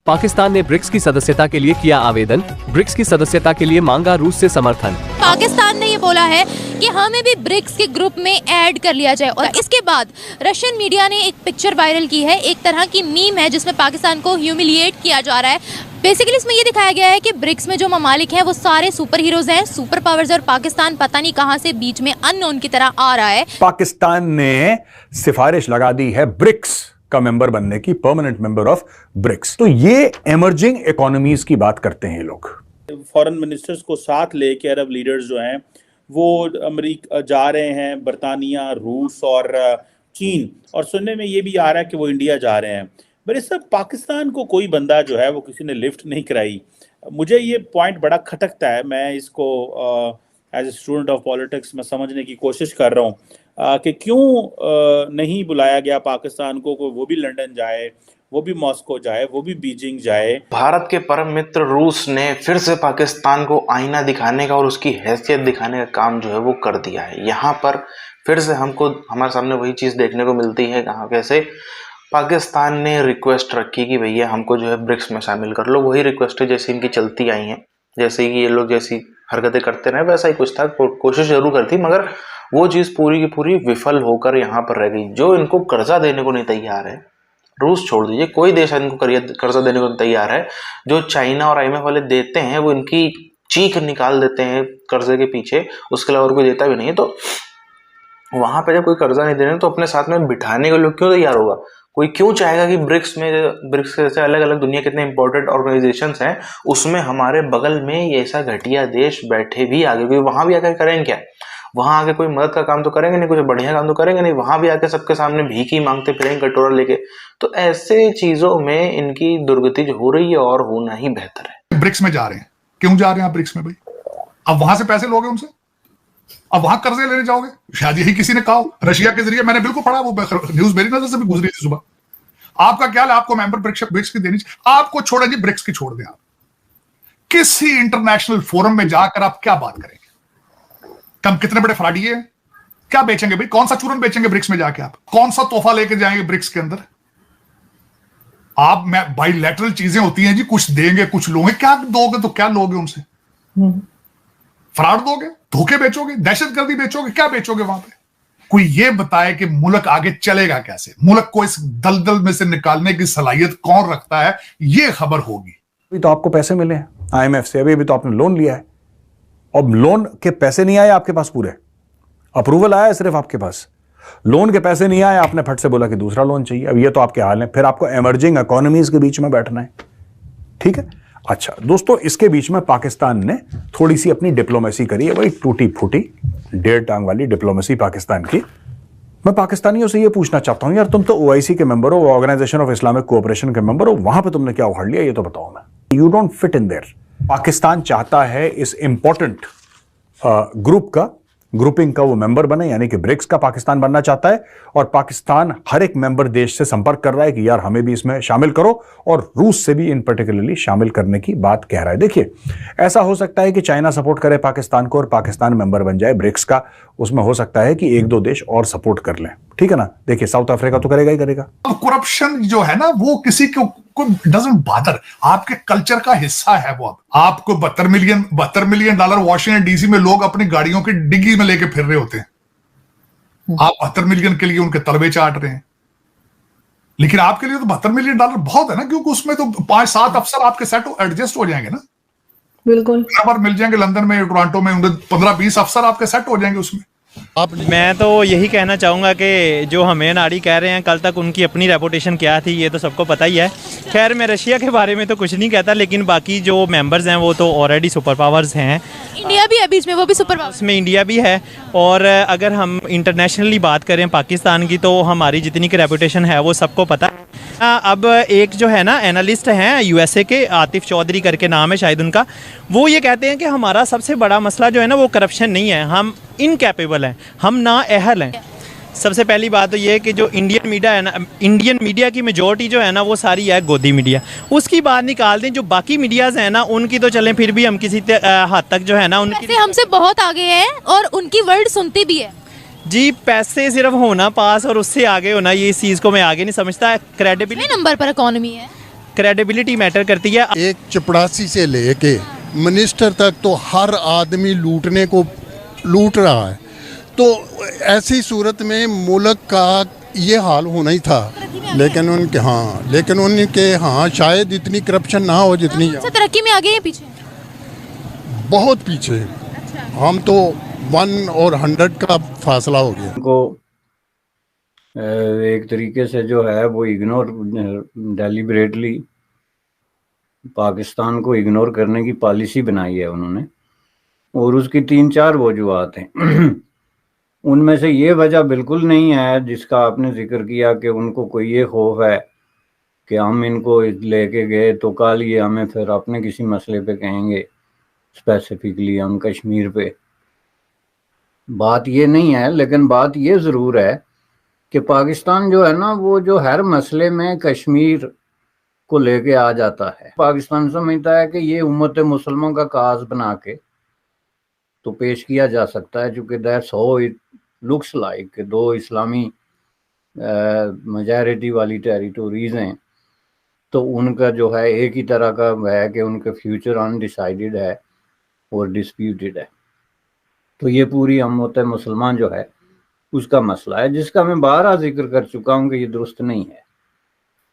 पाकिस्तान ने ब्रिक्स की सदस्यता के लिए किया आवेदन, ब्रिक्स की सदस्यता के लिए मांगा रूस से समर्थन। पाकिस्तान ने ये बोला है कि हमें भी ब्रिक्स के ग्रुप में ऐड कर लिया जाए। और इसके बाद रशियन मीडिया ने एक पिक्चर वायरल की है, एक तरह की मीम है जिसमें पाकिस्तान को ह्यूमिलिएट किया जा रहा है। बेसिकली इसमें ये दिखाया गया है कि ब्रिक्स में जो ममालिक हैं वो सारे सुपर हीरोज हैं, सुपर पावर्स, और पाकिस्तान पता नहीं कहां से बीच में अननोन की तरह आ रहा है। पाकिस्तान ने सिफारिश लगा दी है ब्रिक्स का मेंबर बनने की, परमानेंट मेंबर ऑफ ब्रिक्स। तो ये इमर्जिंग इकोनॉमीज की बात करते हैं लोग। फॉरेन मिनिस्टर्स को साथ लेके अरब लीडर्स जो हैं वो अमेरिका जा रहे हैं, बरतानिया, रूस और चीन, और सुनने में ये भी आ रहा है कि वो इंडिया जा रहे हैं। पर इस सब पाकिस्तान को कोई बंदा जो है वो किसी ने लिफ्ट नहीं कराई। मुझे ये पॉइंट बड़ा खटकता है। मैं इसको as a student of politics में समझने की कोशिश कर रहा हूँ कि क्यों नहीं बुलाया गया पाकिस्तान को। वो भी लंदन जाए, वो भी मॉस्को जाए, वो भी बीजिंग जाए। भारत के परम मित्र रूस ने फिर से पाकिस्तान को आईना दिखाने का और उसकी हैसियत दिखाने का काम जो है वो कर दिया है। यहाँ पर फिर से हमको हमारे सामने वही चीज़ देखने को मिलती है। कहाँ कैसे पाकिस्तान ने रिक्वेस्ट रखी कि भैया हमको जो है ब्रिक्स में शामिल कर लो। वही रिक्वेस्ट जैसे इनकी चलती आई हैं, जैसे कि ये लोग जैसी हरकतें करते रहे वैसा ही कुछ था। कोशिश जरूर करती, मगर वो चीज़ पूरी की पूरी विफल होकर यहाँ पर रह गई। जो इनको कर्जा देने को नहीं तैयार है, रूस छोड़ दीजिए, कोई देश इनको कर्जा देने को तैयार है। जो चाइना और IMF वाले देते हैं वो इनकी चीख निकाल देते हैं कर्जे के पीछे, उसके अलावा और कोई देता भी नहीं है। तो वहां पे जब कोई कर्जा नहीं दे रहे तो अपने साथ में बिठाने के लोग क्यों तैयार होगा? कोई क्यों चाहेगा कि ब्रिक्स के जैसे अलग अलग दुनिया के इतने इंपॉर्टेंट ऑर्गेनाइजेशंस हैं उसमें हमारे बगल में ये ऐसा घटिया देश बैठे भी आगे, क्योंकि वहां भी आकर करेंगे क्या? वहां आके कोई मदद का काम तो करेंगे नहीं, कुछ बढ़िया काम तो करेंगे नहीं। वहां भी आके सबके सामने भीख ही मांगते फिरेंगे कटोरा लेके। तो ऐसे चीजों में इनकी दुर्गति जो हो रही है और होना ही बेहतर है। ब्रिक्स में जा रहे हैं, क्यों जा रहे हैं आप ब्रिक्स में भाई? अब वहां से पैसे लोगे उनसे, अब वहां कर्जे लेने जाओगे? शायद यही किसी ने कहा रशिया के जरिए। मैंने बिल्कुल पढ़ा, वो न्यूज मेरी नजर से भी गुजरी थी सुबह। आपका क्या है, आपको मेंबर ब्रिक्स की देनी चाहिए। आपको छोड़ा जी, ब्रिक्स की छोड़ दें। आप किसी इंटरनेशनल फोरम में जाकर आप क्या बात करेंगे? हम कितने बड़े फ्रॉडी है, क्या बेचेंगे भाई? कौन सा चूरन बेचेंगे ब्रिक्स में जाके? आप कौन सा तोहफा लेके जाएंगे ब्रिक्स के अंदर? आप बाइलैटरल चीजें होती हैं जी, कुछ देंगे कुछ लोगे। क्या दोगे तो क्या लोगे उनसे? फ्रॉड दोगे, धोखे बेचोगे, दहशतगर्दी बेचोगे, क्या बेचोगे वहां पे? कोई ये बताए कि मुल्क आगे चलेगा कैसे? मुल्क को इस दलदल में से निकालने की सलाहियत कौन रखता है, ये खबर होगी। अभी तो आपको पैसे मिले हैं IMF से, अभी तो आपने लोन लिया है और लोन के पैसे नहीं आए आपके पास, पूरे अप्रूवल आया है सिर्फ आपके पास, लोन के पैसे नहीं आए। आपने फट से बोला कि दूसरा लोन चाहिए। अब ये तो आपके हाल है। फिर आपको इमर्जिंग इकोनॉमीज के बीच में बैठना है, ठीक है? अच्छा दोस्तों, इसके बीच में पाकिस्तान ने थोड़ी सी अपनी डिप्लोमेसी करी है, वही टूटी फूटी 1.5 टांग वाली डिप्लोमेसी पाकिस्तान की। मैं पाकिस्तानियों से ये पूछना चाहता हूं, यार तुम तो OIC के मेंबर हो, ऑर्गेनाइजेशन ऑफ इस्लामिक कोऑपरेशन के मेंबर हो, वहां पे तुमने क्या उखाड़ लिया ये तो बताओ। मैं you don't fit in their. Pakistan चाहता है इस इंपॉर्टेंट ग्रुपिंग का वो मेंबर बने, यानी कि ब्रिक्स का पाकिस्तान बनना चाहता है। और पाकिस्तान हर एक मेंबर देश से संपर्क कर रहा है कि यार हमें भी इसमें शामिल करो, और रूस से भी इन पर्टिकुलरली शामिल करने की बात कह रहा है। देखिए, ऐसा हो सकता है कि चाइना सपोर्ट करे पाकिस्तान को और पाकिस्तान मेंबर बन जाए ब्रिक्स का। उसमें हो सकता है कि 1-2 देश और सपोर्ट कर लें, ठीक है ना? देखिए, साउथ अफ्रीका तो करेगा ही करेगा। करप्शन जो है ना, वो किसी को डजंट बॉदर, आपके कल्चर का हिस्सा है वो। आपको $72 मिलियन वाशिंगटन DC में लोग अपनी गाड़ियों की डिग्गी में लेके फिर रहे होते हैं। आप 72 मिलियन के लिए उनके तलबे चाट रहे हैं, लेकिन आपके लिए तो $72 मिलियन बहुत है ना, क्योंकि उसमें तो 5-7 अफसर आपके सेट एडजस्ट हो जाएंगे ना। बिल्कुल बराबर मिल जाएंगे लंदन में, टोरंटो में 15-20 अफसर आपके सेट हो जाएंगे उसमें। मैं तो यही कहना चाहूँगा कि जो हमें नाड़ी कह रहे हैं, कल तक उनकी अपनी रेपुटेशन क्या थी ये तो सबको पता ही है। खैर, मैं रशिया के बारे में तो कुछ नहीं कहता, लेकिन बाकी जो मेंबर्स हैं वो तो ऑलरेडी सुपर पावर्स हैं। इंडिया भी है बीच में, वो भी सुपर पावर, उसमें इंडिया भी है। और अगर हम इंटरनेशनली बात करें पाकिस्तान की, तो हमारी जितनी की रेपुटेशन है वो सबको पता है। अब एक जो है ना एनालिस्ट हैं USA के, आतिफ चौधरी करके नाम है शायद उनका, वो ये कहते हैं कि हमारा सबसे बड़ा मसला जो है ना वो करप्शन नहीं है, हम इनकैपेबल हैं, हम ना अहल हैं। सबसे पहली बात तो ये है कि जो इंडियन मीडिया है ना, इंडियन मीडिया की मेजॉरिटी जो है ना वो सारी है गोदी मीडिया। उसकी बात निकाल दें, जो बाकी मीडियाज़ हैं ना उनकी तो चलें फिर भी हम किसी हद तक जो है ना उनकी हमसे बहुत आगे हैं और उनकी वर्ड सुनते भी है जी। पैसे सिर्फ होना पास और उससे आगे होना, ये इस चीज़ को मैं आगे नहीं समझता। क्रेडिबिलिटी नंबर पर इकोनॉमी है क्रेडिबिलिटी मैटर करती है। एक चपड़ासी से लेके मिनिस्टर तक तो हर आदमी लूटने को लूट रहा है, तो ऐसी सूरत में मुल्क का ये हाल होना ही था। लेकिन उनके शायद इतनी करप्शन ना हो जितनी तरक्की में आगे हैं पीछे, बहुत पीछे। हम तो 1 और 100 का फासला हो गया। को एक तरीके से जो है वो इग्नोर, डेलिबरेटली पाकिस्तान को इग्नोर करने की पॉलिसी बनाई है उन्होंने, और उसकी 3-4 वजूहात हैं। उनमें से ये वजह बिल्कुल नहीं है जिसका आपने जिक्र किया कि उनको कोई ये खौफ है कि हम इनको लेके गए तो कल ये हमें फिर अपने किसी मसले पे कहेंगे, स्पेसिफिकली हम कश्मीर पे। बात ये नहीं है, लेकिन बात ये ज़रूर है कि पाकिस्तान जो है ना, वो जो हर मसले में कश्मीर को लेके आ जाता है। पाकिस्तान समझता है कि ये उम्मत मुसलमान का काज बना के तो पेश किया जा सकता है, चूँकि that's how it looks like कि 2 इस्लामी मेजॉरिटी वाली टेरिटोरीज हैं, तो उनका जो है एक ही तरह का है कि उनका फ्यूचर अनडिसाइडेड है और डिस्प्यूटेड है। तो ये पूरी उम्मत मुसलमान जो है उसका मसला है, जिसका मैं बारहा जिक्र कर चुका हूँ कि ये दुरुस्त नहीं है।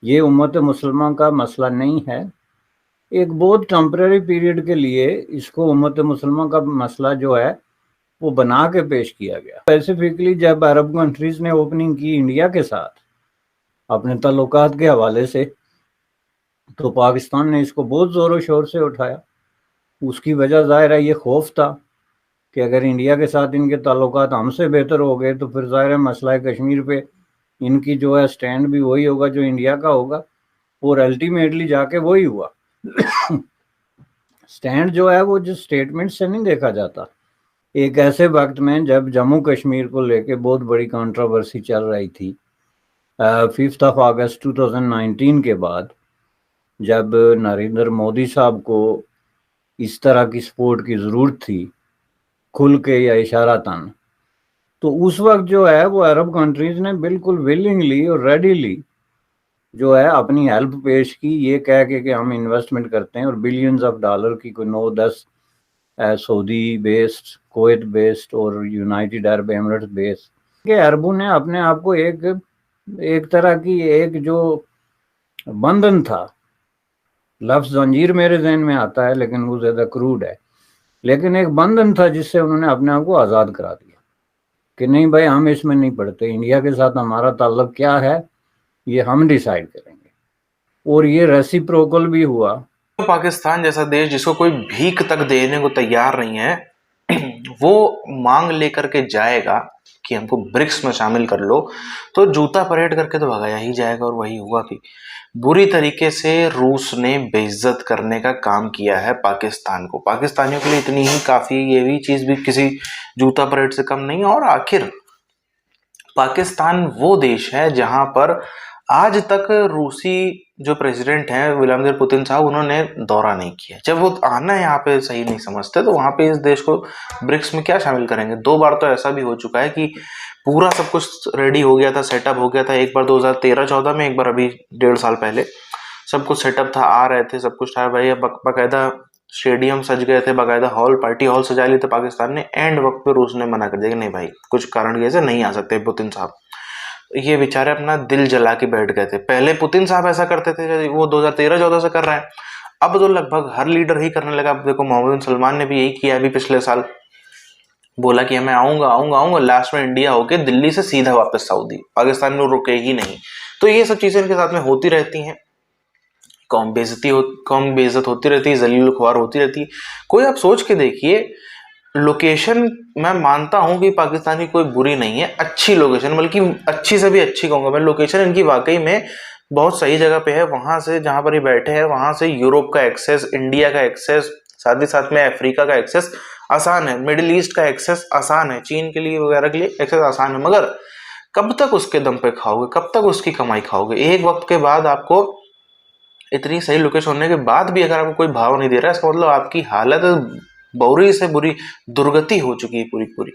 ये उम्मत मुसलमान का मसला नहीं है। एक बहुत टेम्परेरी पीरियड के लिए इसको उम्मत मुसलमान का मसला जो है वो बना के पेश किया गया। स्पेसिफिकली जब अरब कंट्रीज ने ओपनिंग की इंडिया के साथ अपने ताल्लुकात के हवाले से, तो पाकिस्तान ने इसको बहुत ज़ोरों शोर से उठाया। उसकी वजह ज़ाहिर है ये खौफ था कि अगर इंडिया के साथ इनके ताल्लुकात हमसे बेहतर हो गए तो फिर ज़ाहिर है मसला कश्मीर पे इनकी जो है स्टैंड भी वही होगा जो इंडिया का होगा, और अल्टीमेटली जाके वही हुआ। स्टैंड जो है वो जिस स्टेटमेंट से नहीं देखा जाता। एक ऐसे वक्त में जब जम्मू कश्मीर को लेके बहुत बड़ी कंट्रोवर्सी चल रही थी, 5 अगस्त 2019 के बाद, जब नरेंद्र मोदी साहब को इस तरह की सपोर्ट की ज़रूरत थी, खुल के या इशारातन, तो उस वक्त जो है वो अरब कंट्रीज़ ने बिल्कुल विलिंगली और रेडीली जो है अपनी हेल्प पेश की, ये कह के कि हम इन्वेस्टमेंट करते हैं, और बिलियंस ऑफ डॉलर की कोई 9-10 सऊदी बेस्ड, कुवैत बेस्ड और यूनाइटेड अरब एमिरेट्स बेस्ड के अरबों ने अपने आप को एक तरह की एक जो बंधन था, लफ्ज़ जंजीर मेरे जहन में आता है लेकिन वो ज़्यादा क्रूड है, लेकिन एक बंधन था जिससे उन्होंने अपने आप को आज़ाद करा दिया कि नहीं भाई हम इसमें नहीं पड़ते, इंडिया के साथ हमारा ताल्लुक क्या है ये हम डिसाइड करेंगे, और ये रेसिप्रोकल भी हुआ। तो पाकिस्तान जैसा देश जिसको कोई भीख तक देने को तैयार नहीं है, वो मांग लेकर के जाएगा कि हमको ब्रिक्स में शामिल कर लो, तो जूता परेड करके तो भगाया ही जाएगा। और वही हुआ कि बुरी तरीके से रूस ने बेइज्जत करने का काम किया है पाकिस्तान को। पाकिस्तानियों के लिए इतनी ही काफ़ी, ये भी चीज़ भी किसी जूता परेड से कम नहीं। और आखिर पाकिस्तान वो देश है जहां पर आज तक रूसी जो प्रेसिडेंट हैं व्लादिमीर पुतिन साहब, उन्होंने दौरा नहीं किया। जब वो आना यहाँ पे सही नहीं समझते तो वहाँ पे इस देश को ब्रिक्स में क्या शामिल करेंगे। 2 बार तो ऐसा भी हो चुका है कि पूरा सब कुछ रेडी हो गया था, सेटअप हो गया था। एक बार 2013-14 में, एक बार अभी 1.5 साल पहले सब कुछ सेटअप था, आ रहे थे, सब कुछ था भाई। बाकायदा स्टेडियम सज गए थे, बाकायदा हॉल, पार्टी हॉल सजा लिए थे पाकिस्तान ने। एंड वक्त पे रूस ने मना कर दिया कि नहीं भाई, कुछ कारण की वजह से नहीं आ सकते पुतिन साहब। ये बेचारे अपना दिल जला के बैठ गए थे। पहले पुतिन साहब ऐसा करते थे, वो 2013-14 से कर रहे हैं, अब तो लगभग हर लीडर ही करने लगा। अब देखो मोहम्मद बिन सलमान ने भी यही किया अभी पिछले साल, बोला कि मैं आऊंगा, लास्ट में इंडिया होके दिल्ली से सीधा वापस सऊदी, पाकिस्तान में रुके ही नहीं। तो ये सब चीजें इनके साथ में होती रहती हैं, कौम बेइज्जत होती रहती है, जलील ख्वार होती रहती है। कोई आप सोच के देखिए, लोकेशन मैं मानता हूं कि पाकिस्तान की कोई बुरी नहीं है, अच्छी लोकेशन, बल्कि अच्छी से भी अच्छी कहूंगा मैं। लोकेशन इनकी वाकई में बहुत सही जगह पे है। वहां से जहां पर ये बैठे हैं, वहां से यूरोप का एक्सेस, इंडिया का एक्सेस, साथ ही साथ में अफ्रीका का एक्सेस आसान है, मिडिल ईस्ट का एक्सेस आसान है, चीन के लिए वगैरह के लिए एक्सेस आसान है। मगर कब तक उसके दम पे खाओगे, कब तक उसकी कमाई खाओगे। एक वक्त के बाद आपको इतनी सही लोकेशन होने के बाद भी अगर आपको कोई भाव नहीं दे रहा है, इसका मतलब आपकी हालत बुरी से बुरी दुर्गति हो चुकी है पूरी।